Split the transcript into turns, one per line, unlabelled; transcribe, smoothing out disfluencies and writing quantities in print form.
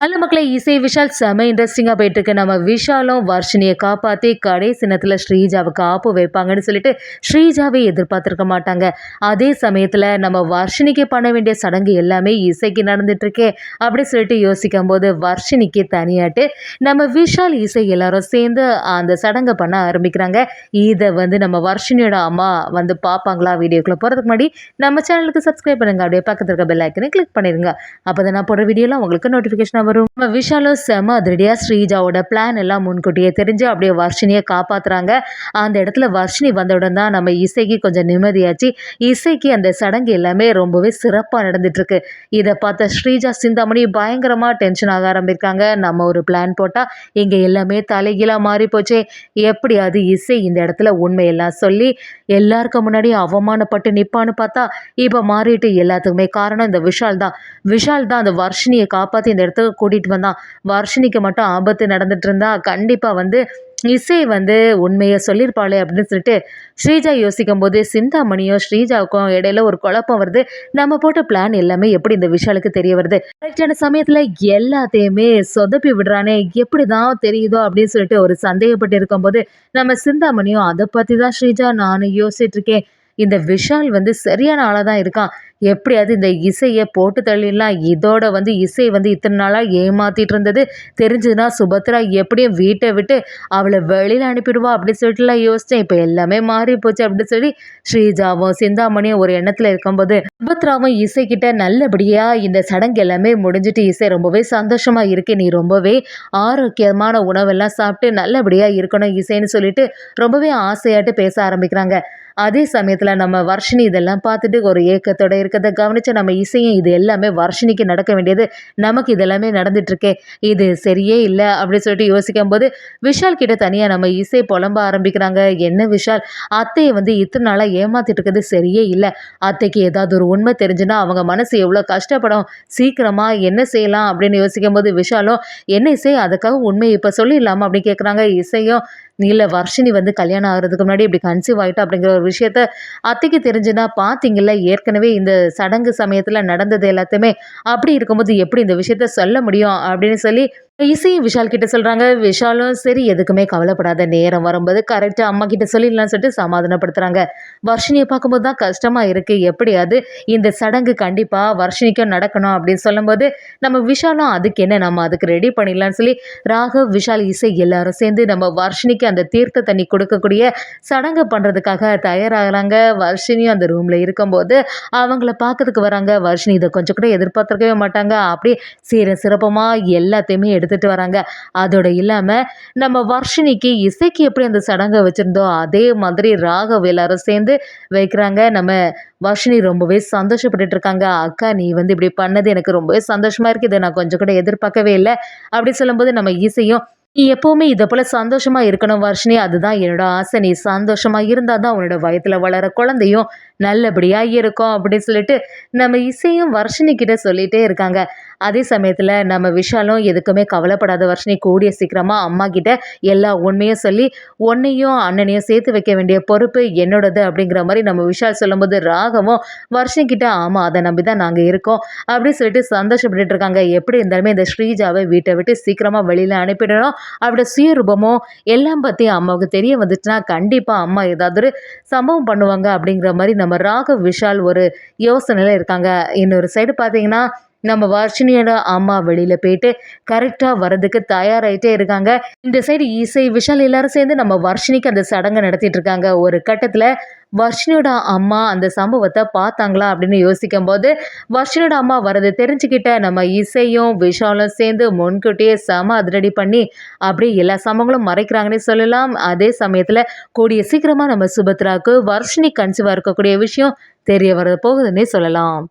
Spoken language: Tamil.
நல்ல மக்களே, இசை விஷால் செம இன்ட்ரெஸ்டிங்கா போயிட்டு இருக்கு. நம்ம விஷாலும் வர்ஷினியை காப்பாத்தி கடைசி நேரத்துல ஸ்ரீஜாவுக்கு ஆப்பு வைப்பாங்கன்னு சொல்லிட்டு ஸ்ரீஜாவே எதிர்பார்த்திருக்க மாட்டாங்க. அதே சமயத்துல நம்ம வர்ஷினிக்கு பண்ண வேண்டிய சடங்கு எல்லாமே இசைக்கு நடந்துட்டு இருக்கே அப்படி சொல்லிட்டு யோசிக்கும் போது வர்ஷினிக்கு தனியாட்டு நம்ம விஷால் இசை எல்லாரும் சேர்ந்து அந்த சடங்கை பண்ண ஆரம்பிக்கிறாங்க. இதை நம்ம வர்ஷினியோட அம்மா பார்ப்பாங்களா? வீடியோக்குள்ள போறதுக்கு முன்னாடி நம்ம சேனலுக்கு சப்ஸ்கிரைப் பண்ணுங்க. அப்படியே பக்கத்துல இருக்க பெல் ஐக்கனை கிளிக் பண்ணிருங்க. அப்பதான் நான் போடுற வீடியோலாம் உங்களுக்கு நோட்டிபிகேஷன் வரும். விஷாலும் செம அதிரடியா ஸ்ரீஜாவோட பிளான் எல்லாம் முன்கூட்டியே தெரிஞ்சு அப்படியே வர்ஷினியை காப்பாத்துறாங்க. அந்த இடத்துல வர்ஷினி வந்தவுடன் தான் நம்ம இசைக்கு கொஞ்சம் நிம்மதியாச்சு. இசைக்கு அந்த சடங்கு எல்லாமே ரொம்பவே சிறப்பா நடந்துட்டு இருக்கு. இதை பார்த்த ஸ்ரீஜா சிந்தாமணி பயங்கரமா டென்ஷன் ஆக ஆரம்பிக்காங்க. நம்ம ஒரு பிளான் போட்டா இங்க எல்லாமே தலைகீழா மாறி போச்சே, எப்படியாவது இசை இந்த இடத்துல உண்மையெல்லாம் சொல்லி எல்லாருக்கும் முன்னாடி அவமானப்பட்டு நிப்பான்னு பார்த்தா இப்ப மாறிட்டு எல்லாத்துக்குமே காரணம் இந்த விஷால் தான் அந்த வர்ஷினியை காப்பாத்தி இந்த இடத்துக்கு கூட்டிட்டு வந்தான். வர்ஷினிக்கு மட்டும் ஆபத்து நடந்துட்டு இருந்தா கண்டிப்பா இசை உண்மையை சொல்லியிருப்பாளே அப்படின்னு சொல்லிட்டு ஸ்ரீஜா யோசிக்கும் போது சிந்தாமணியும் ஸ்ரீஜாவுக்கும் இடையில ஒரு குழப்பம் வருது. நம்ம போட்ட பிளான் எல்லாமே எப்படி இந்த விஷாலுக்கு தெரிய வருது? கரெக்டான சமயத்துல எல்லாத்தையுமே சொதப்பி விடுறானே, எப்படிதான் தெரியுதோ அப்படின்னு சொல்லிட்டு ஒரு சந்தேகப்பட்டு இருக்கும் போது நம்ம சிந்தாமணியும் அதை பத்தி தான் ஸ்ரீஜா நானும் யோசிச்சுட்டு இருக்கேன். இந்த விஷால் சரியான ஆளா தான் இருக்கான். எப்படியாவது இந்த இசையை போட்டு தள்ளிடலாம். இதோட இசை இத்தனை நாளாக ஏமாத்திட்டு இருந்தது தெரிஞ்சதுன்னா சுபத்ரா எப்படியும் வீட்டை விட்டு அவளை வெளியில் அனுப்பிடுவா அப்படின்னு சொல்லிட்டுலாம் யோசித்தேன். இப்போ எல்லாமே மாறி போச்சு அப்படின்னு சொல்லி ஸ்ரீஜாவும் சிந்தாமணியும் ஒரு எண்ணத்தில் இருக்கும்போது சுபத்ராவும் இசைக்கிட்ட நல்லபடியாக இந்த சடங்கு எல்லாமே முடிஞ்சிட்டு இசை ரொம்பவே சந்தோஷமா இருக்கு, நீ ரொம்பவே ஆரோக்கியமான உணவெல்லாம் சாப்பிட்டு நல்லபடியாக இருக்கணும் இசைன்னு சொல்லிட்டு ரொம்பவே ஆசையாட்டு பேச ஆரம்பிக்கிறாங்க. அதே சமயத்தில் நம்ம வர்ஷினி இதெல்லாம் பார்த்துட்டு ஒரு ஏக்கத்தோட இருக்கிறத கவனிச்ச நம்ம இசையும் இது எல்லாமே வர்ஷினிக்கு நடக்க வேண்டியது நமக்கு இதெல்லாமே நடந்துட்டு இருக்கே, இது சரியே இல்லை அப்படின்னு சொல்லிட்டு யோசிக்கும் போது விஷால் கிட்ட தனியாக நம்ம இசை புலம்ப ஆரம்பிக்கிறாங்க. என்ன விஷால், அத்தையை இத்தனை நாளாக ஏமாத்திட்டு இருக்கிறது சரியே இல்லை. அத்தைக்கு ஏதாவது ஒரு உண்மை தெரிஞ்சுன்னா அவங்க மனசு எவ்வளோ கஷ்டப்படும். சீக்கிரமா என்ன செய்யலாம் அப்படின்னு யோசிக்கும் போது விஷாலும் என்ன இசை அதுக்காக உண்மையை இப்போ சொல்லிடலாமா அப்படின்னு கேட்குறாங்க. இசையும் இல்லை, வர்ஷினி கல்யாணம் ஆகிறதுக்கு முன்னாடி இப்படி கன்சீவ் ஆகிட்டா அப்படிங்கிற ஒரு விஷயத்த அத்தைக்கு தெரிஞ்சுன்னா பார்த்தீங்கல்ல, ஏற்கனவே இந்த சடங்கு சமயத்தில் நடந்தது எல்லாத்தையுமே, அப்படி இருக்கும்போது எப்படி இந்த விஷயத்த சொல்ல முடியும் அப்படின்னு சொல்லி இசையும் விஷால் கிட்ட சொல்கிறாங்க. விஷாலும் சரி எதுக்குமே கவலைப்படாத, நேரம் வரும்போது கரெக்டாக அம்மா கிட்ட சொல்லிடலாம்னு சொல்லிட்டு சமாதானப்படுத்துகிறாங்க. வர்ஷினியை பார்க்கும்போது தான் கஷ்டமாக இருக்குது, எப்படியாவது இந்த சடங்கு கண்டிப்பாக வர்ஷினிக்கும் நடக்கணும் அப்படின்னு சொல்லும்போது நம்ம விஷாலும் அதுக்கு என்ன, நம்ம அதுக்கு ரெடி பண்ணிடலாம்னு சொல்லி ராகவ் விஷால் இசை எல்லாரும் சேர்ந்து நம்ம வர்ஷினிக்கு அந்த தீர்த்த தண்ணி கொடுக்கக்கூடிய சடங்கு பண்ணுறதுக்காக தயாராகிறாங்க. வர்ஷினியும் அந்த ரூமில் இருக்கும்போது அவங்கள பார்க்கறதுக்கு வராங்க. வர்ஷினி இதை கொஞ்சம் கூட எதிர்பார்த்துருக்கவே மாட்டாங்க. அப்படியே சிறப்பமாக எல்லாத்தையுமே எடுத்துட்டு வராங்க. அதோட இல்லாமல் நம்ம வர்ஷினிக்கு இசைக்கு எப்படி அந்த சடங்கை வச்சுருந்தோ அதே மாதிரி ராகவ் எல்லாரும் சேர்ந்து வைக்கிறாங்க. நம்ம வர்ஷினி ரொம்பவே சந்தோஷப்பட்டுட்டு இருக்காங்க. அக்கா நீ இப்படி பண்ணது எனக்கு ரொம்பவே சந்தோஷமா இருக்குது, இதை நான் கொஞ்சம் கூட எதிர்பார்க்கவே இல்லை அப்படி சொல்லும்போது நம்ம இசையும் நீ எப்போவுமே இதை போல் சந்தோஷமாக இருக்கணும் வர்ஷினி, அதுதான் என்னோட ஆசை. நீ சந்தோஷமாக இருந்தால் தான் உன்னோட வயத்தில் வளர குழந்தையும் நல்லபடியாக இருக்கும் அப்படின்னு சொல்லிட்டு நம்ம இசையும் வர்ஷினி கிட்ட சொல்லிகிட்டே இருக்காங்க. அதே சமயத்தில் நம்ம விஷாலும் எதுக்குமே கவலைப்படாத வர்ஷினி, கூடிய சீக்கிரமாக அம்மா கிட்ட எல்லா உண்மையும் சொல்லி உன்னையும் அண்ணனையும் சேர்த்து வைக்க வேண்டிய பொறுப்பு என்னோடது அப்படிங்கிற மாதிரி நம்ம விஷால் சொல்லும்போது ராகவும் வர்ஷினி கிட்ட ஆமாம் அதை நம்பி தான் நாங்கள் இருக்கோம் அப்படின்னு சொல்லிட்டு சந்தோஷப்பட்டு இருக்காங்க. எப்படி இருந்தாலுமே இந்த ஸ்ரீஜாவை வீட்டை விட்டு சீக்கிரமாக வெளியில் அனுப்பிடணும், அவரோட சுயரூபமும் எல்லாம் பற்றி அம்மாவுக்கு தெரிய வந்துச்சுன்னா கண்டிப்பாக அம்மா ஏதாவது ஒரு சம்பவம் பண்ணுவாங்க அப்படிங்கிற மாதிரி நம்ம ராகவ் விஷால் ஒரு யோசனையில் இருக்காங்க. இன்னொரு சைடு பார்த்தீங்கன்னா நம்ம வர்ஷினியோட அம்மா வெளியில் போயிட்டு கரெக்டாக வர்றதுக்கு தயாராகிட்டே இருக்காங்க. இந்த சைடு இசை விஷால் எல்லாரும் சேர்ந்து நம்ம வர்ஷினிக்கு அந்த சடங்கை நடத்திட்டு இருக்காங்க. ஒரு கட்டத்தில் வர்ஷினியோட அம்மா அந்த சம்பவத்தை பார்த்தாங்களா அப்படின்னு யோசிக்கும் போது வர்ஷினியோட அம்மா வரது தெரிஞ்சுக்கிட்ட நம்ம இசையும் விஷாலும் சேர்ந்து முன்கூட்டியே செம அதிரடி பண்ணி அப்படியே எல்லா சம்பவங்களும் மறைக்கிறாங்கன்னே சொல்லலாம். அதே சமயத்தில் கூடிய சீக்கிரமாக நம்ம சுபத்ராவுக்கு வர்ஷினி கன்சீவாக இருக்கக்கூடிய விஷயம் தெரிய வர போகுதுன்னே சொல்லலாம்.